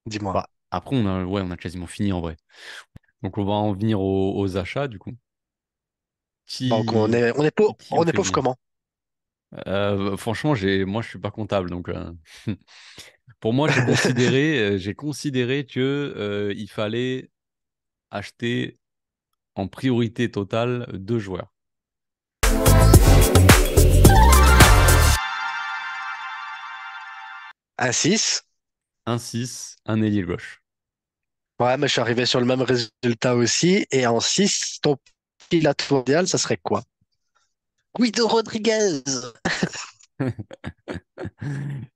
Dis-moi. Bah, après, on a quasiment fini en vrai. Donc, on va en venir aux achats, du coup. Donc, on Qui, est, on est pauvre, qui on on est fait pauvre venir? comment? Franchement, moi, je suis pas comptable. Donc, pour moi, j'ai considéré que il fallait acheter en priorité totale deux joueurs. Un 6. Un 6, un ailier gauche. Ouais, mais je suis arrivé sur le même résultat aussi. Et en 6, ton pilote mondial, ça serait quoi? Guido Rodriguez.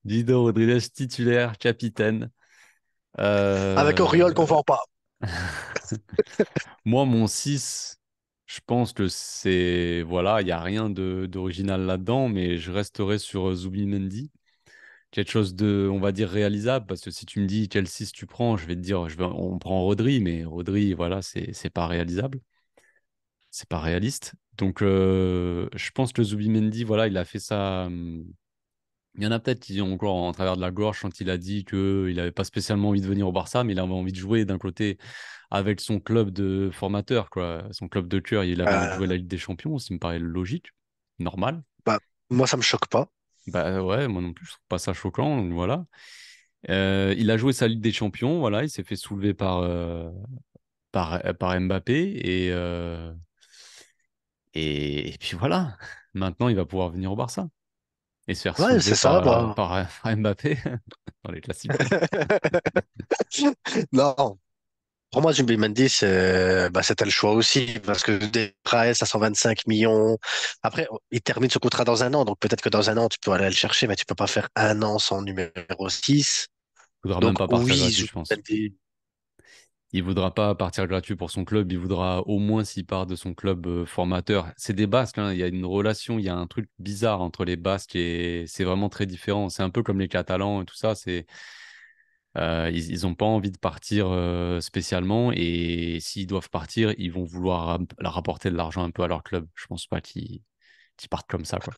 Guido Rodriguez, titulaire, capitaine. Avec Auriol qu'on Euh, vend pas. Moi, mon 6, je pense que c'est... Voilà, il n'y a rien d'original là-dedans, mais je resterai sur Zubimendi. Quelque chose de, on va dire, réalisable, parce que si tu me dis quel 6 tu prends, je vais te dire, on prend Rodri, mais Rodri, voilà, c'est pas réalisable. C'est pas réaliste. Donc, je pense que Zubimendi, voilà, il a fait ça. Il y en a peut-être qui ont encore en travers de la gorge quand il a dit qu'il n'avait pas spécialement envie de venir au Barça, mais il avait envie de jouer d'un côté avec son club de formateur, quoi. Son club de cœur, il avait envie de jouer la Euh, Ligue des Champions, ça me paraît logique, normal. Bah, moi, ça me choque pas. Bah ouais, moi non plus, je trouve pas ça choquant, donc voilà. Il a joué sa Ligue des Champions, voilà, il s'est fait soulever par Mbappé et puis voilà. Maintenant, il va pouvoir venir au Barça et se faire Ouais, soulever c'est ça, par, bah. par, par Mbappé dans les classicos. Non. Pour moi, Jimmy Mendy, c'était le choix aussi, parce que des prices à 125 millions. Après, il termine ce contrat dans un an, donc peut-être que dans un an, tu peux aller le chercher, mais tu peux pas faire un an sans numéro 6. Il voudra Donc même pas partir oui, gratuit, Jimmy je pense. Mendy. Il voudra pas partir gratuit pour son club. Il voudra au moins s'il part de son club formateur. C'est des Basques, hein. Il y a une relation, il y a un truc bizarre entre les Basques et c'est vraiment très différent. C'est un peu comme les Catalans et tout ça. Ils ont pas envie de partir spécialement et s'ils doivent partir, ils vont vouloir leur rapporter de l'argent un peu à leur club. Je pense pas qu'ils partent comme ça, quoi,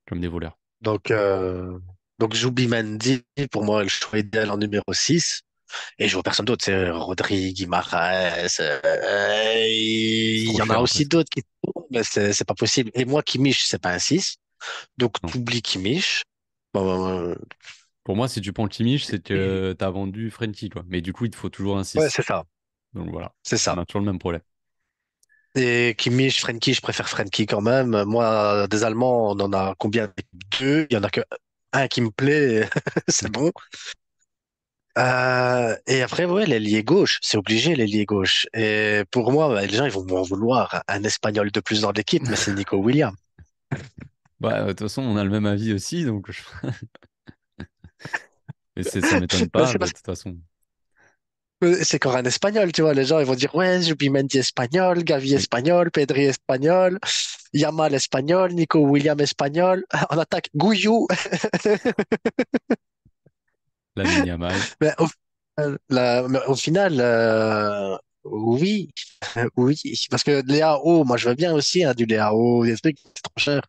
comme des voleurs. Donc, euh, donc Jimmy Mendy, pour moi, est le choix idéal en numéro 6. Et je vois personne d'autre. C'est Rodri, Guimaraes. C'est Il trop y en a cher après. aussi d'autres qui tournent, mais c'est pas possible. Et moi, Kimmich, c'est pas un 6. Donc, Non. t'oublies Kimmich. Bon, Pour moi, si tu prends Kimmich, c'est que tu as vendu Frenkie, quoi. Mais du coup, il te faut toujours un ouais, 6. c'est ça. Donc voilà, C'est on ça. a toujours le même problème. Et Kimmich, Frenkie, je préfère Frenkie quand même. Moi, des Allemands, on en a combien? Deux. Il y en a que un qui me plaît. C'est bon. Et après, ouais, l'ailier gauche, c'est obligé, l'ailier gauche. Et pour moi, bah, les gens, ils vont m'en vouloir. Un Espagnol de plus dans l'équipe, mais c'est Nico Williams. Bah, de toute façon, on a le même avis aussi, donc et ça m'étonne Mais pas c'est de parce toute façon. que c'est encore un Espagnol, tu vois. Les gens, ils vont dire, ouais, Zubimendi espagnol, Gavi Oui, espagnol, Pedri espagnol, Yamal espagnol, Nico Williams espagnol. En attaque, Gouillou. Lamine Yamal. Mais au final, oui, oui, parce que Léao, moi je veux bien aussi hein, du Léao, des trucs c'est trop cher.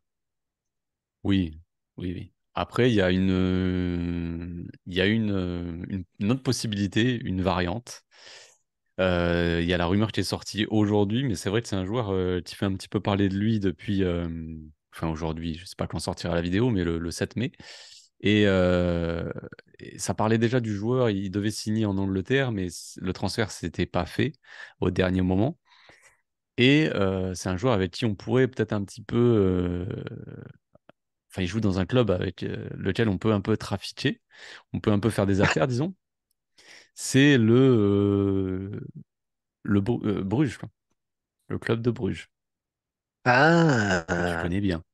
Oui, oui, oui. Après, il y a une autre possibilité, une variante. Il y a la rumeur qui est sortie aujourd'hui, mais c'est vrai que c'est un joueur qui fait un petit peu parler de lui depuis, enfin aujourd'hui, je sais pas quand sortira la vidéo, mais le 7 mai. Et ça parlait déjà du joueur, il devait signer en Angleterre, mais le transfert s'était pas fait au dernier moment. Et c'est un joueur avec qui on pourrait peut-être un petit peu, enfin il joue dans un club avec lequel on peut un peu trafiquer, on peut un peu faire des affaires, disons. C'est le Bruges, quoi. Le club de Bruges, que tu Ah, connais bien.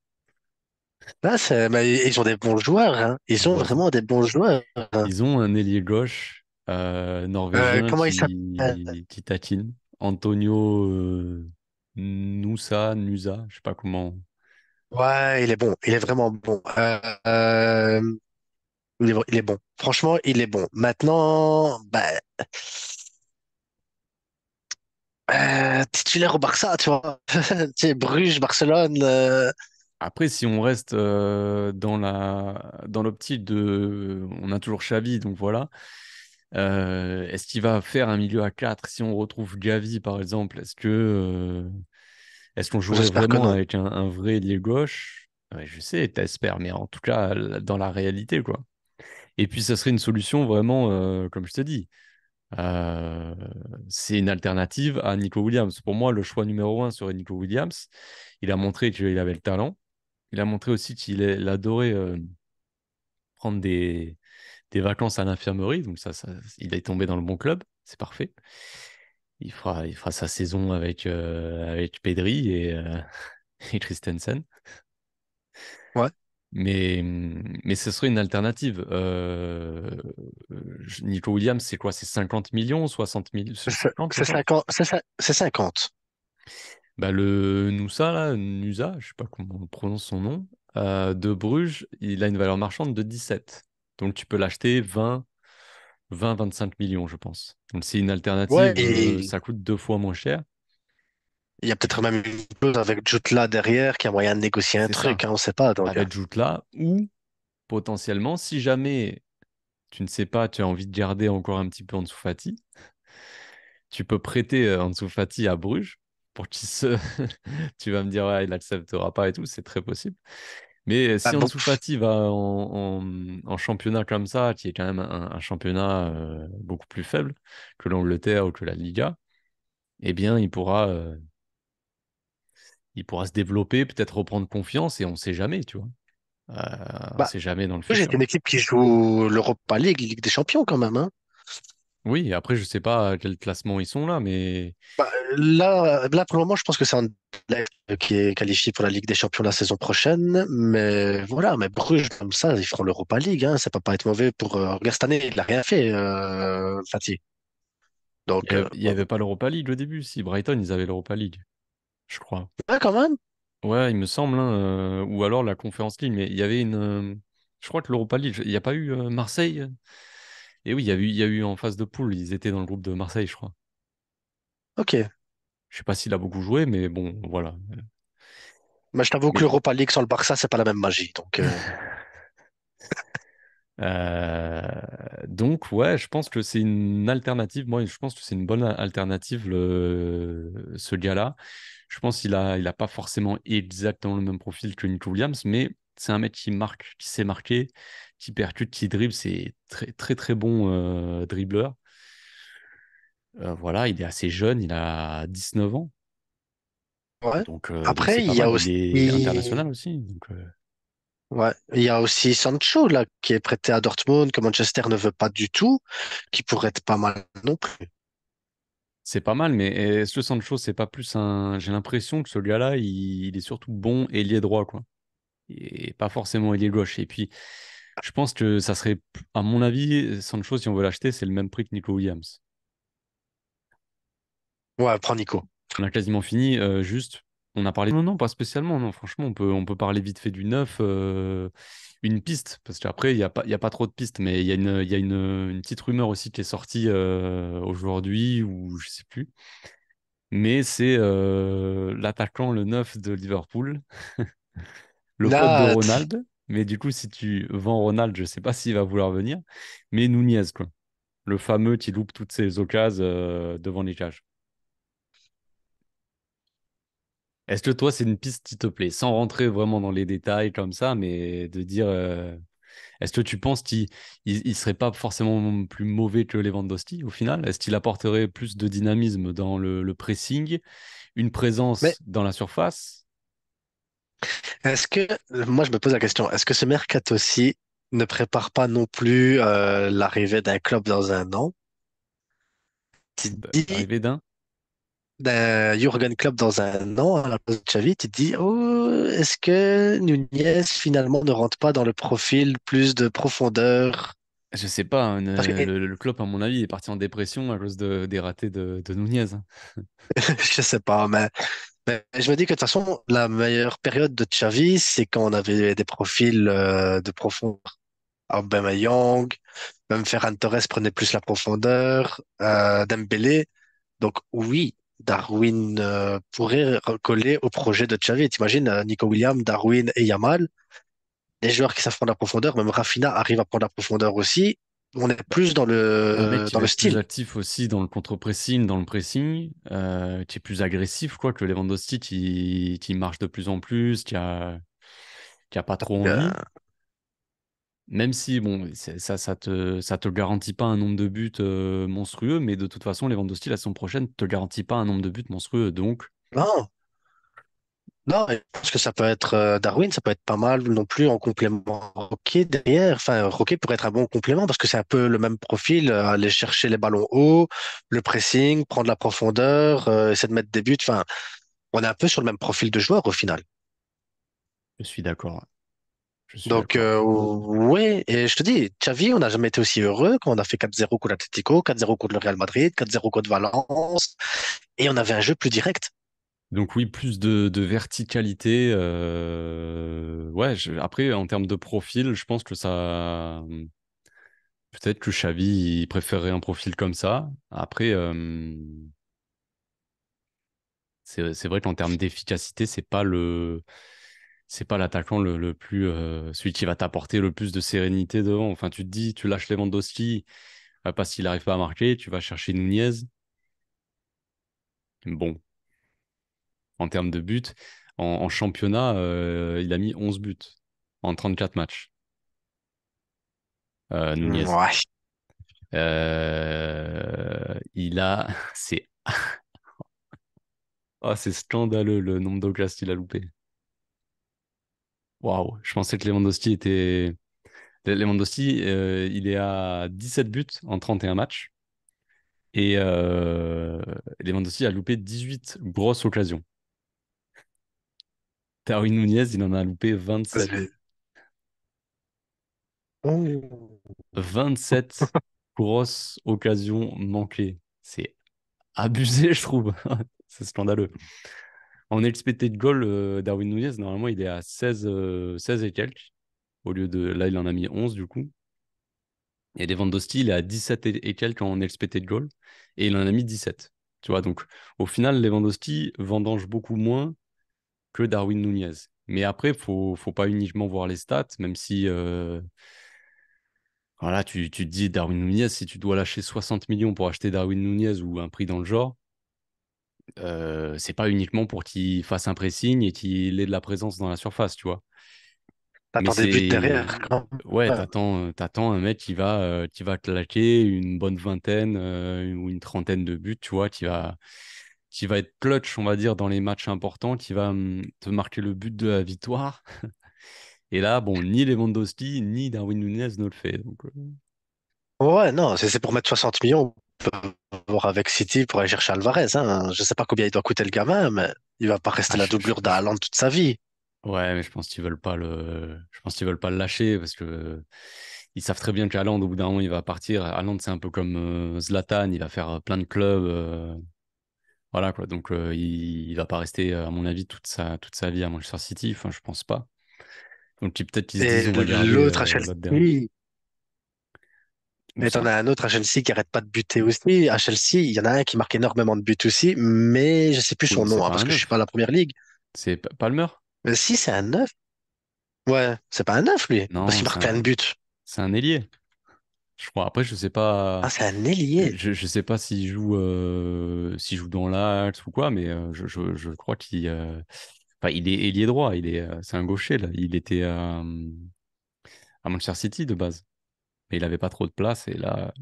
mais ils ont des bons joueurs, hein. Ils ont Ils, vraiment des bons joueurs, hein. ils ont un ailier gauche norvégien Comment il s'appelle? qui tatine. Antonio Nusa, je sais pas comment. Ouais, il est bon, il est vraiment bon. Il est bon. Franchement, il est bon. Maintenant, bah, titulaire au Barça, tu vois. Tu sais, Bruges, Barcelone. Après, si on reste dans l'optique de, on a toujours Xavi, donc voilà. Est-ce qu'il va faire un milieu à 4 si on retrouve Gavi, par exemple? Est-ce qu'on jouerait J'espère que vraiment non. avec un vrai ailier gauche? Ouais, je sais, t'espères, mais en tout cas, dans la réalité, quoi. Et puis, ça serait une solution vraiment, comme je te dis, euh, c'est une alternative à Nico Williams. Pour moi, le choix numéro un serait Nico Williams. Il a montré qu'il avait le talent. Il a montré aussi il adorait prendre des vacances à l'infirmerie. Donc il est tombé dans le bon club. C'est parfait. Il fera sa saison avec Pedri et Christensen. Ouais. Mais ce serait une alternative. Nico Williams, c'est quoi? C'est 50 millions, 60 millions, c'est 50, je C'est pense. 50. C'est 50. Bah, le Nusa, là, Nusa, je sais pas comment on prononce son nom, de Bruges, il a une valeur marchande de 17. Donc tu peux l'acheter 25 millions, je pense. Donc c'est une Ouais, alternative, et ça coûte deux fois moins cher. il y a peut-être même une clause avec Jutla derrière qui a moyen de négocier un C'est ça. truc, hein, on sait pas. Donc, Avec Jutla, ou potentiellement, si jamais tu ne sais pas, tu as envie de garder encore un petit peu Ansu Fati, tu peux prêter Ansu Fati à Bruges pour qu'il se... Tu vas me dire, ouais, il acceptera pas et tout, c'est très possible. Mais bah, si bon, Ansu Fati va en championnat comme ça, qui est quand même un championnat beaucoup plus faible que l'Angleterre ou que la Liga, eh bien, il pourra se développer, peut-être reprendre confiance et on ne sait jamais, tu vois. On ne bah, sait jamais dans le j'ai futur. une équipe qui joue l'Europa League, Ligue des Champions quand même, hein. Oui, après, je sais pas à quel classement ils sont là, mais Bah, là, pour le moment, je pense que c'est Anderlecht qui est qualifié pour la Ligue des Champions la saison prochaine. Mais voilà, mais Bruges, comme ça, ils feront l'Europa League, hein. Ça peut pas être mauvais pour. Regarde, cette année, il a rien fait, Fatih. Donc, il y avait pas l'Europa League au début. Si, Brighton, ils avaient l'Europa League, je crois. ouais, quand même. Ouais, il me semble, hein, ou alors la Conference League, mais il y avait je crois que l'Europa League, il n'y a pas eu Marseille? Et oui, il y a eu en phase de poule, ils étaient dans le groupe de Marseille, je crois. Ok. Je sais pas s'il a beaucoup joué, mais bon, voilà. Mais je t'avoue que Mais l'Europa League sans le Barça, c'est pas la même magie. Donc, euh, donc, ouais, je pense que c'est une alternative. Moi, je pense que c'est une bonne alternative, ce gars-là. Je pense il a pas forcément exactement le même profil que Nico Williams, mais c'est un mec qui marque, qui sait marquer, qui percute, qui dribble. C'est très, très, très bon dribbleur. Voilà, il est assez jeune, il a 19 ans. ouais. Donc c'est Après, il pas y a mal. Il aussi. est international aussi. Ouais, il y a aussi Sancho là qui est prêté à Dortmund que Manchester ne veut pas du tout, qui pourrait être pas mal non plus. C'est pas mal, mais est-ce que Sancho, c'est pas plus un. J'ai l'impression que ce gars-là, il est surtout bon ailier droit, quoi. Et pas forcément ailier gauche. Et puis, je pense que ça serait, à mon avis, Sancho, si on veut l'acheter, c'est le même prix que Nico Williams. Ouais, prends Nico. On a quasiment fini. Juste, on a parlé. Non, non, pas spécialement. Non, franchement, on peut parler vite fait du neuf. Une piste, parce qu'après, il y a pas trop de pistes, mais il y a une petite rumeur aussi qui est sortie aujourd'hui, ou je sais plus. Mais c'est l'attaquant, le 9 de Liverpool, le pote de Là, Ronald. Mais du coup, si tu vends Ronald, je sais pas s'il va vouloir venir. Mais Nunez, quoi. Le fameux qui loupe toutes ses occasions devant les cages. Est-ce que toi, c'est une piste qui te plaît? Sans rentrer vraiment dans les détails comme ça, mais de dire, est-ce que tu penses qu'il serait pas forcément plus mauvais que Lewandowski au final? Est-ce qu'il apporterait plus de dynamisme dans le pressing, une mais présence dans la surface? est-ce que moi je me pose la question, est-ce que ce mercato-ci ne prépare pas non plus l'arrivée d'un club dans un an? Tu te dis L'arrivée d'un? d'un Jürgen Klopp dans un an à la place de Xavi, tu te dis oh, est-ce que Nunez finalement ne rentre pas dans le profil plus de profondeur? Je sais pas, hein, Parce que le Klopp, à mon avis, est parti en dépression à cause des ratés de Nunez, hein. je sais pas, mais je me dis que de toute façon, la meilleure période de Xavi, c'est quand on avait des profils de profondeur. Aubameyang, même Ferran Torres prenait plus la profondeur, Dembélé. Donc oui, Darwin pourrait recoller au projet de Xavi. T'imagines, Nico Williams, Darwin et Yamal, des joueurs qui savent prendre la profondeur, même Rafinha arrive à prendre la profondeur aussi. On est plus Un mec qui dans va le être plus style. actif aussi dans le contre-pressing, dans le pressing, qui est plus agressif, quoi, que Lewandowski qui marche de plus en plus, qui a pas trop Euh, envie. Même si, bon, ça te garantit pas un nombre de buts monstrueux, mais de toute façon, Lewandowski, la saison prochaine, te garantit pas un nombre de buts monstrueux. Donc, non, non, je pense que ça peut être Darwin, ça peut être pas mal non plus en complément Roquet derrière. Enfin, Roquet pourrait être un bon complément parce que c'est un peu le même profil, aller chercher les ballons hauts, le pressing, prendre la profondeur, essayer de mettre des buts. Enfin, on est un peu sur le même profil de joueur au final. je suis d'accord. Je suis Donc, d'accord. ouais, et je te dis, Xavi, on n'a jamais été aussi heureux quand on a fait 4-0 contre l'Atlético, 4-0 contre le Real Madrid, 4-0 contre Valence, et on avait un jeu plus direct. Donc oui, plus de verticalité. Ouais, après, en termes de profil, je pense que ça... Peut-être que Xavi, il préférerait un profil comme ça. Après, c'est vrai qu'en termes d'efficacité, c'est pas l'attaquant le plus, celui qui va t'apporter le plus de sérénité devant. Enfin, tu te dis, tu lâches Lewandowski parce qu'il n'arrive pas à marquer, tu vas chercher Nunez. Bon, en termes de buts, en championnat, il a mis 11 buts en 34 matchs, Nunez. Ouais. Il a, c'est, c'est scandaleux le nombre d'occasions qu'il a loupé. Waouh, je pensais que Lewandowski, il est à 17 buts en 31 matchs. Et Lewandowski a loupé 18 grosses occasions. Darwin Nunez, il en a loupé 27. Vas-y. Oh. 27 grosses occasions manquées. C'est abusé, je trouve. C'est scandaleux. En expected goal, Darwin Nunez, normalement, il est à 16 et quelques. Au lieu de. Là, il en a mis 11 du coup. Et Lewandowski, il est à 17 et quelques en expected goal. Et il en a mis 17. Tu vois, donc au final, Lewandowski vendange beaucoup moins que Darwin Nunez. Mais après, faut pas uniquement voir les stats, même si voilà, tu te dis Darwin Nunez, si tu dois lâcher 60 millions pour acheter Darwin Nunez ou un prix dans le genre, c'est pas uniquement pour qu'il fasse un pressing et qu'il ait de la présence dans la surface, tu vois. Mais T'attends des buts c'est derrière quand ouais, même. t'attends un mec qui va claquer une bonne vingtaine ou une trentaine de buts, tu vois, qui va être clutch, on va dire, dans les matchs importants, qui va te marquer le but de la victoire. Et là, bon, ni Lewandowski, ni Darwin Nunez ne le fait. Donc, Ouais, non, c'est pour mettre 60 millions. On peut voir avec City pour aller chercher Alvarez. Hein. Je sais pas combien il doit coûter le gamin, mais il va pas rester la doublure d'Haaland toute sa vie. ouais, mais je pense qu'ils veulent pas je pense qu'ils veulent pas le lâcher parce que ils savent très bien qu'Haaland, au bout d'un moment, il va partir. Haaland, c'est un peu comme Zlatan, il va faire plein de clubs. Voilà, quoi. Donc, il va pas rester, à mon avis, toute sa vie à Manchester City. Enfin, je pense pas. Donc, peut-être qu'ils se disent, Et on va garder l'autre à Chelsea, l'autre derrière. Où et t'en ça? as un autre à Chelsea qui arrête pas de buter aussi. À Chelsea, il y en a un qui marque énormément de buts aussi, mais je sais plus son C'est nom, hein, pas parce un que je suis pas à neuf. la première ligue. C'est Palmer? Mais si, c'est un neuf. Ouais, c'est pas un neuf, lui, parce Non, qu'il marque plein de buts. c'est un ailier. Je crois. Après, je sais pas. Ah, c'est un ailier. Je sais pas s'il joue dans l'axe ou quoi, mais je crois enfin, il est ailier droit. C'est un gaucher là. Il était à Manchester City de base, mais il avait pas trop de place et là,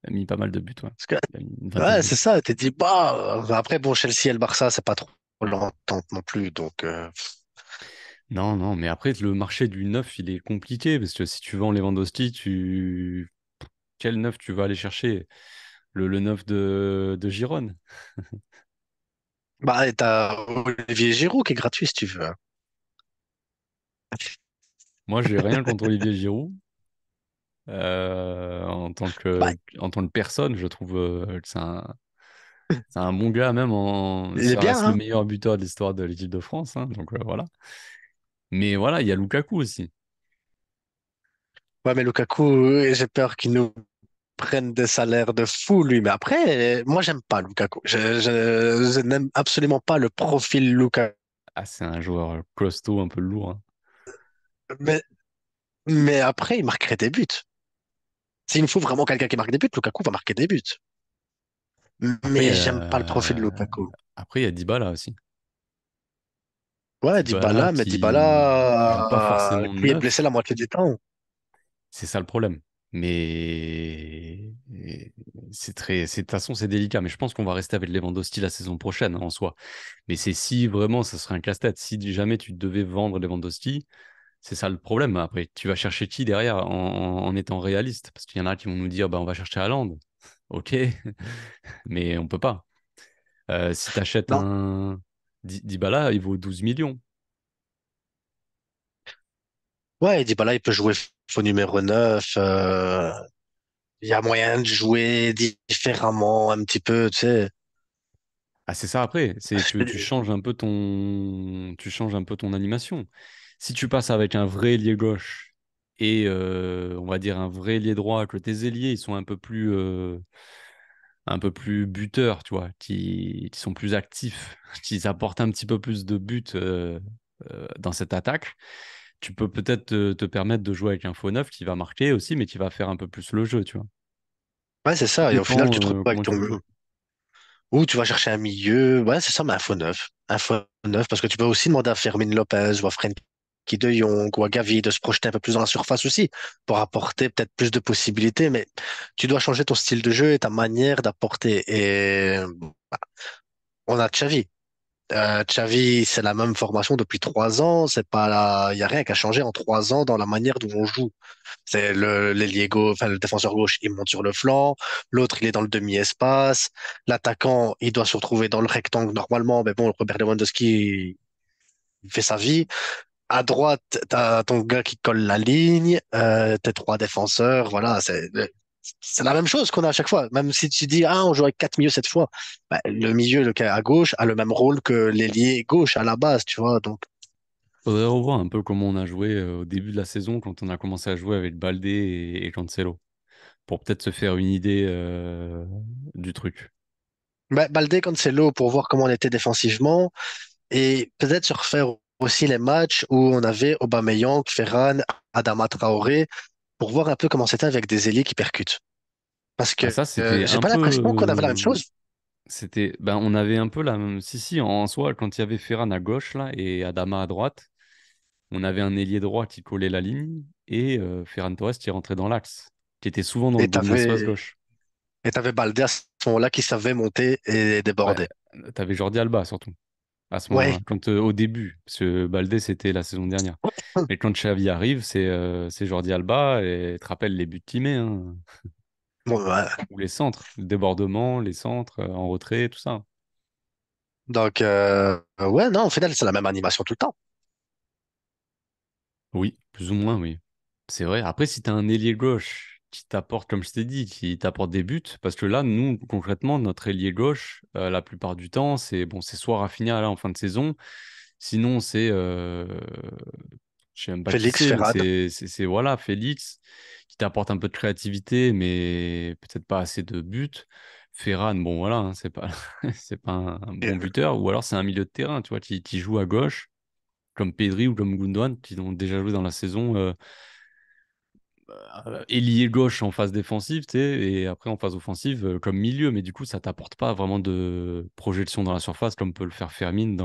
il a mis pas mal de buts. Ouais. Parce que, Il a mis une vingtaine ouais, de c'est buts. ça, t'es dit, bah, après, bon, Chelsea et le Barça, c'est pas trop l'entente non plus, donc, Non, non, mais après le marché du neuf, il est compliqué parce que si tu vends Lewandowski, quel neuf tu vas aller chercher? Le neuf de Gironne. bah, et t'as Olivier Giroud qui est gratuit si tu veux. Hein. Moi, j'ai rien contre Olivier Giroud. Bah, En tant que personne, je trouve que c'est un bon gars, même il est ça bien, reste le hein. meilleur buteur de l'histoire de l'équipe de France, hein, donc voilà. Mais voilà, il y a Lukaku aussi. Ouais, mais Lukaku, j'ai peur qu'il nous prenne des salaires de fou, lui. Mais après, moi, j'aime pas Lukaku. Je n'aime absolument pas le profil Lukaku. Ah, c'est un joueur costaud, un peu lourd, hein. Mais, mais après, il marquerait des buts. S'il me faut vraiment quelqu'un qui marque des buts, Lukaku va marquer des buts. Après, Mais j'aime pas le profil de Lukaku. il y a Dybala aussi. Ouais, Dybala Dybala, mais qui joue pas Dybala forcément qui est blessé neuf. la moitié du temps. C'est ça le problème. De toute façon, c'est délicat. Mais je pense qu'on va rester avec Lewandowski la saison prochaine, hein, en soi. Mais c'est si vraiment, ça serait un casse-tête. Si jamais tu devais vendre Lewandowski, c'est ça le problème. Après, tu vas chercher qui derrière en étant réaliste? Parce qu'il y en a qui vont nous dire, bah, on va chercher Haaland. Ok, mais on peut pas. Si tu achètes Non. un Dybala, il vaut 12 millions. Ouais, Dybala, il peut jouer faux numéro 9. Il y a moyen de jouer différemment un petit peu, tu sais. Ah, c'est ça après, tu changes un peu tu changes un peu ton animation. Si tu passes avec un vrai ailier gauche et on va dire un vrai ailier droit, que tes ailiers ils sont un peu plus buteurs, tu vois, qui sont plus actifs, qui apportent un petit peu plus de buts dans cette attaque, tu peux peut-être te permettre de jouer avec un faux neuf qui va marquer aussi, mais qui va faire un peu plus le jeu, tu vois. Ouais, c'est Tout ça. Et au final, dépend tu te retrouves avec comment tu le ton. joues. Ou tu vas chercher un milieu. Ouais, c'est ça, mais un faux neuf. Un faux neuf, parce que tu peux aussi demander à Fermin Lopez ou à Frenkie de Jong ou à Gavi de se projeter un peu plus dans la surface aussi pour apporter peut-être plus de possibilités. Mais tu dois changer ton style de jeu et ta manière d'apporter. Et on a Xavi. Xavi, c'est la même formation depuis 3 ans. C'est pas il y a rien qui a changé en 3 ans dans la manière dont on joue. C'est l'ailier gauche, enfin le défenseur gauche, il monte sur le flanc. L'autre, il est dans le demi-espace. L'attaquant, il doit se retrouver dans le rectangle normalement. Mais bon, Robert Lewandowski, il fait sa vie. À droite, t'as ton gars qui colle la ligne. Tes trois défenseurs, voilà, c'est la même chose qu'on a à chaque fois. Même si tu dis, ah, on joue avec quatre milieux cette fois, bah, le milieu, le à gauche, a le même rôle que l'ailier gauche à la base, tu vois. Donc, Faudrait revoir un peu comment on a joué au début de la saison quand on a commencé à jouer avec Baldé et Cancelo pour peut-être se faire une idée du truc. bah, Baldé, Cancelo, pour voir comment on était défensivement et peut-être se refaire aussi les matchs où on avait Aubameyang, Ferran, Adama Traoré, pour voir un peu comment c'était avec des ailiers qui percutent. Parce Bah que ça c'était j'ai un pas peu l'impression qu'on avait la même chose. on avait un peu la même si en soi quand il y avait Ferran à gauche là et Adama à droite, on avait un ailier droit qui collait la ligne et Ferran Torres qui rentrait dans l'axe, qui était souvent dans le Et demi-espace gauche. t'avais Baldé à ce moment-là qui savait monter et Ouais, déborder. t'avais Jordi Alba surtout à ce moment-là. Ouais. Quand au début, parce que Baldé c'était la saison dernière. Mais quand Xavi arrive, c'est Jordi Alba et tu te rappelles les buts qu'il met, hein. Bon, ouais. Ou les centres, le débordement, les centres en retrait, tout ça. Donc, ouais, non, au final, c'est la même animation tout le temps. Oui, plus ou moins, oui. C'est vrai. Après, si tu as un ailier gauche qui t'apporte, comme je t'ai dit, qui t'apporte des buts, parce que là, nous, concrètement, notre ailier gauche, la plupart du temps, c'est bon, c'est soit Rafinha là en fin de saison, sinon c'est, je sais même pas qui Félix, c'est, mais Ferran. voilà, Félix, qui t'apporte un peu de créativité, mais peut-être pas assez de buts. Ferran, bon voilà, hein, c'est pas, c'est pas un bon buteur, ou alors c'est un milieu de terrain, tu vois, qui joue à gauche comme Pedri ou comme Gundogan, qui ont déjà joué dans la saison ailier gauche en phase défensive, tu sais, et après en phase offensive comme milieu. Mais du coup, ça t'apporte pas vraiment de projection dans la surface comme peut le faire Fermin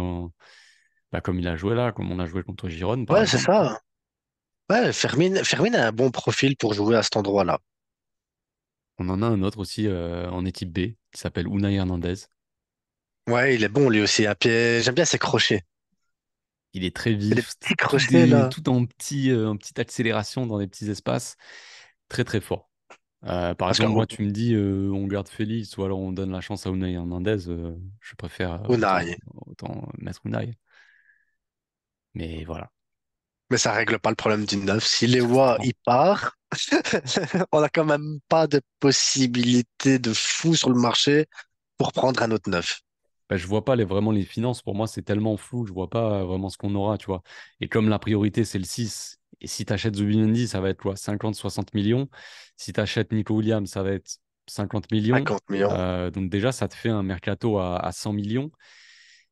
comme il a joué là, comme on a joué contre Girone, par Ouais, c'est exemple. ça. Ouais, Fermin a un bon profil pour jouer à cet endroit-là. On en a un autre aussi en équipe B qui s'appelle Unai Hernandez. Ouais, il est bon lui aussi à pied. J'aime bien ses crochets. Il est très C'est des vif, petits crochets là. tout en petite accélération dans des petits espaces, très très fort. Par Parce que exemple, moi, tu me dis on garde Félix ou alors on donne la chance à Unai Hernandez, je préfère Unai. autant mettre Unai. Mais voilà. Mais ça règle pas le problème du neuf. Si Lewa Non. il part, on a quand même pas de possibilité de fou sur le marché pour prendre un autre neuf. Bah, je vois pas vraiment les finances. Pour moi, c'est tellement flou. Je vois pas vraiment ce qu'on aura, tu vois. Et comme la priorité, c'est le 6. Et si tu achètes Zubimendi, ça va être quoi? 50-60 millions. Si tu achètes Nico Williams, ça va être 50 millions. 50 millions. Donc déjà, ça te fait un mercato à 100 millions.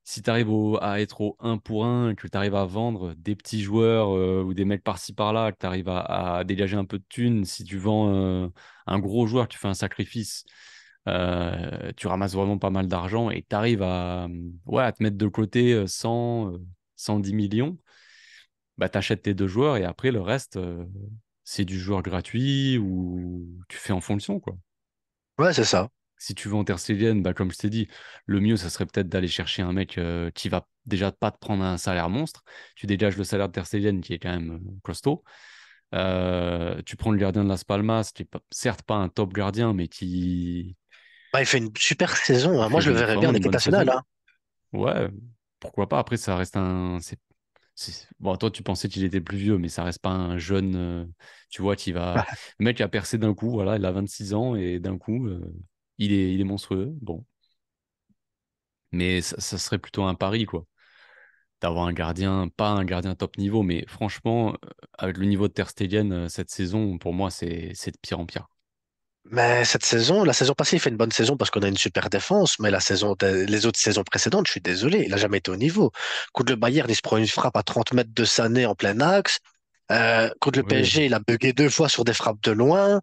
Si tu arrives à être au un pour un, que tu arrives à vendre des petits joueurs ou des mecs par-ci par-là, que tu arrives à dégager un peu de thunes, si tu vends un gros joueur, tu fais un sacrifice, tu ramasses vraiment pas mal d'argent et tu arrives ouais, à te mettre de côté 110 millions, bah, tu achètes tes deux joueurs et après le reste, c'est du joueur gratuit ou tu fais en fonction, quoi. Ouais, c'est ça. Si tu veux en Ter Stegen, bah, comme je t'ai dit, le mieux, ça serait peut-être d'aller chercher un mec qui va déjà pas te prendre un salaire monstre. Tu dégages le salaire de Ter Stegen qui est quand même costaud. Tu prends le gardien de Las Palmas, qui est certes pas un top gardien, mais Bah, il fait une super saison, qui hein. Moi, fait je le verrais bien vraiment en une équipe bonne nationale, saison. hein. Ouais, pourquoi pas. Après, ça reste Bon, toi, tu pensais qu'il était plus vieux, mais ça reste pas un jeune, tu vois, qui va. Ouais. Le mec a percé d'un coup, voilà, il a 26 ans et d'un coup, il est monstrueux. Bon, mais ça serait plutôt un pari, quoi. D'avoir un gardien, pas un gardien top niveau, mais franchement, avec le niveau de Ter Stegen, cette saison, pour moi, c'est de pire en pire. Mais cette saison, la saison passée, il fait une bonne saison parce qu'on a une super défense, mais les autres saisons précédentes, je suis désolé, il a jamais été au niveau. Contre le Bayern, il se prend une frappe à 30 mètres de Sané en plein axe. Contre le Oui, PSG, il a bugué deux fois sur des frappes de loin.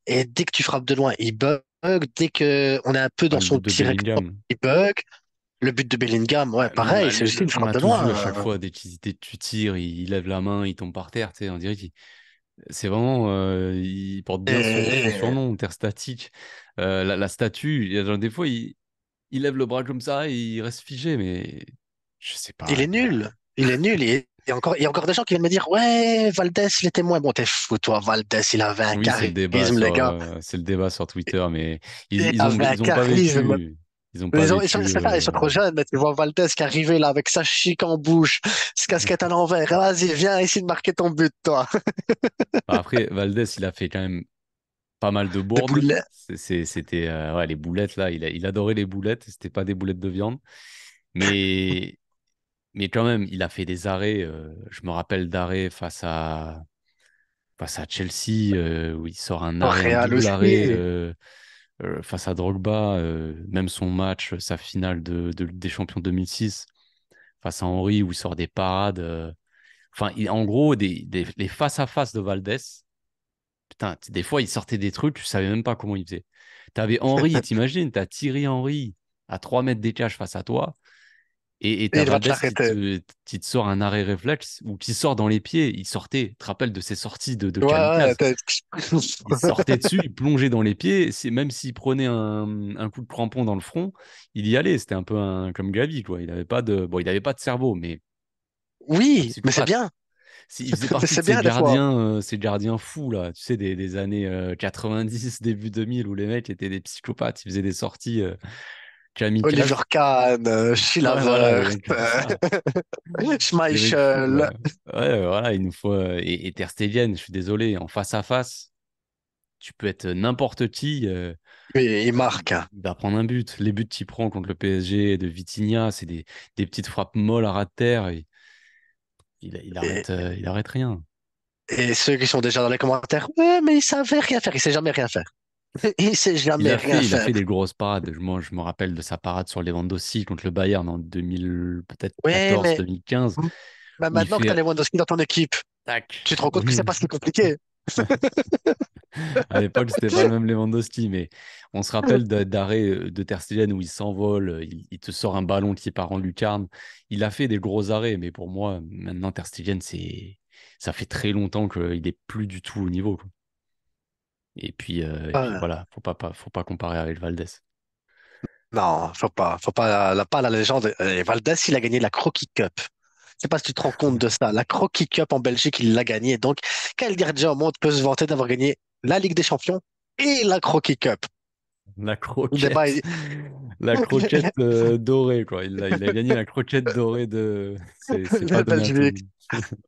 Et dès que tu frappes de loin, il bug. Dès que on est un peu ah, dans le son but de petit rectangle, Bellingham. il bug. Le but de Bellingham, ouais, Même, pareil, c'est aussi une on frappe l'a de tous vu à loin. chaque fois, dès que tu tires, il lève la main, il tombe par terre, tu sais, on dirait qu'il c'est vraiment, il porte bien son Et surnom, Terre Statique. La statue, il y a des fois, il lève le bras comme ça et il reste figé, mais je sais il pas. est nul. Il est nul. Il y a encore des gens qui viennent me dire, ouais, Valdés, il était moins bon. T'es fou, toi, Valdés, il avait un Oui, charisme, les gars. c'est le débat sur Twitter, mais Il avait un ils ont pas charisme. vécu, ils ont pas vécu. C'est ça, ils sont trop jeunes, mais tu vois Valdés qui est arrivé là avec sa chic en bouche, sa casquette à l'envers. Vas-y, viens ici de marquer ton but, toi. Après, Valdés, il a fait quand même pas mal de Des bourdes. boulets. C'était ouais, les boulettes là, il adorait les boulettes. C'était pas des boulettes de viande, mais quand même, il a fait des arrêts. Je me rappelle d'arrêts face à Chelsea où il sort un Au arrêt, un Real double arrêt aussi. face à Drogba. Même son match, sa finale des Champions 2006 face à Henry où il sort des parades. Enfin, en gros, les face à face de Valdés. Putain, des fois, il sortait des trucs, tu savais même pas comment il faisait. T'avais Henry, t'imagines, t'as Thierry Henry à 3 mètres des cages face à toi, et Et t'as il va te Valdés l'arrêter. qui te sort un arrêt réflexe, ou qui sort dans les pieds, il sortait, tu te rappelles de ses sorties de Ouais, ouais, kamikaze, il sortait dessus, il plongeait dans les pieds, même s'il prenait un coup de crampon dans le front, il y allait, c'était un peu comme Gavi, quoi. Il avait pas de cerveau, mais c'est un Oui, mais c'est psychopathe. bien. Il faisait Mais partie de c'est bien des fois. ces gardiens fous, là, tu sais, des années 90, début 2000, où les mecs étaient des psychopathes, ils faisaient des sorties Oliver kamikazes. Kahn, Ouais, voilà, des Chilavert, mecs comme ça. Des mecs fous, Schmeichel. quoi. Ouais, voilà, il nous faut. Et Ter Stegen, je suis désolé, en face à face, tu peux être n'importe qui, Oui, il marque. il va prendre un but. Les buts qu'il prend contre le PSG de Vitinha, c'est des petites frappes molles à ras de terre. Et Et, il arrête rien. et ceux qui sont déjà dans les commentaires, ouais, mais il savait rien faire. Il sait jamais rien faire. Il sait jamais rien Il a faire. fait des grosses parades. Je me rappelle de sa parade sur Lewandowski contre le Bayern en 2000, peut-être Ouais, 14, mais 2015, où il maintenant que tu as fait Lewandowski dans ton équipe, tac. tu te rends compte que c'est Oui. pas si compliqué. À l'époque, c'était pas le même Lewandowski, mais on se rappelle d'arrêt de Ter Stegen où il s'envole, il te sort un ballon qui part en lucarne. Il a fait des gros arrêts, mais pour moi, maintenant, Ter Stegen, ça fait très longtemps qu'il est plus du tout au niveau, quoi. Et puis Ouais. voilà, faut pas comparer avec Valdés. Non, faut pas, pas la légende. Valdés, il a gagné la Croquis Cup. Je sais pas si tu te rends compte de ça. La Croquis Cup en Belgique, il l'a gagné. Donc, quel gardien au monde peut se vanter d'avoir gagné la Ligue des Champions et la Croquis Cup? La Le débat croquette, est... la croquette dorée, quoi. Il a gagné la croquette dorée de. C'est pas de donné à tout le Belgique. monde.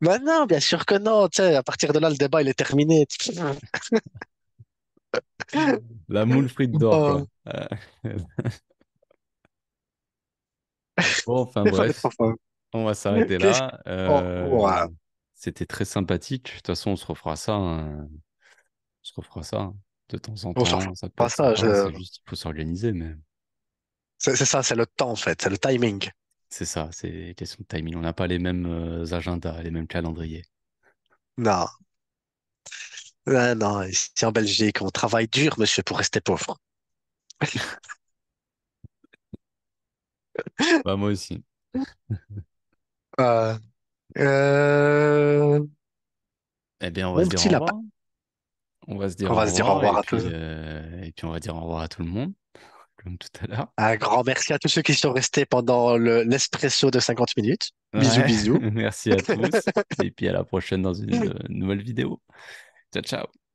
Mais non, bien sûr que non. Tu sais, à partir de là, le débat, il est terminé. La moule frite d'or, quoi. Oh, Bon, enfin on est trop bref, fort. on va s'arrêter Qu'est-ce... là. Oh, ouais. C'était très sympathique. De toute façon, on se refera ça, hein. On se refera ça, hein. De temps en On s'en fout temps. Ça peut pas être ça. sympa. C'est juste qu'il faut s'organiser, mais C'est ça, c'est le temps, en fait. C'est le timing. c'est ça. C'est question de timing. On n'a pas les mêmes agendas, les mêmes calendriers. Non. Ah non, ici en Belgique, on travaille dur, monsieur, pour rester pauvre. Bah, moi aussi. Euh, euh, Eh bien, on va Mon se dire petit au lapin. revoir. On va se dire On au va se dire au revoir revoir à tous. et puis on va dire au revoir à tout le monde, comme tout à l'heure. Un grand merci à tous ceux qui sont restés pendant l'espresso de 50 minutes. Bisous, Ouais, bisous. merci à tous. Et puis à la prochaine dans une nouvelle vidéo. Ciao, ciao.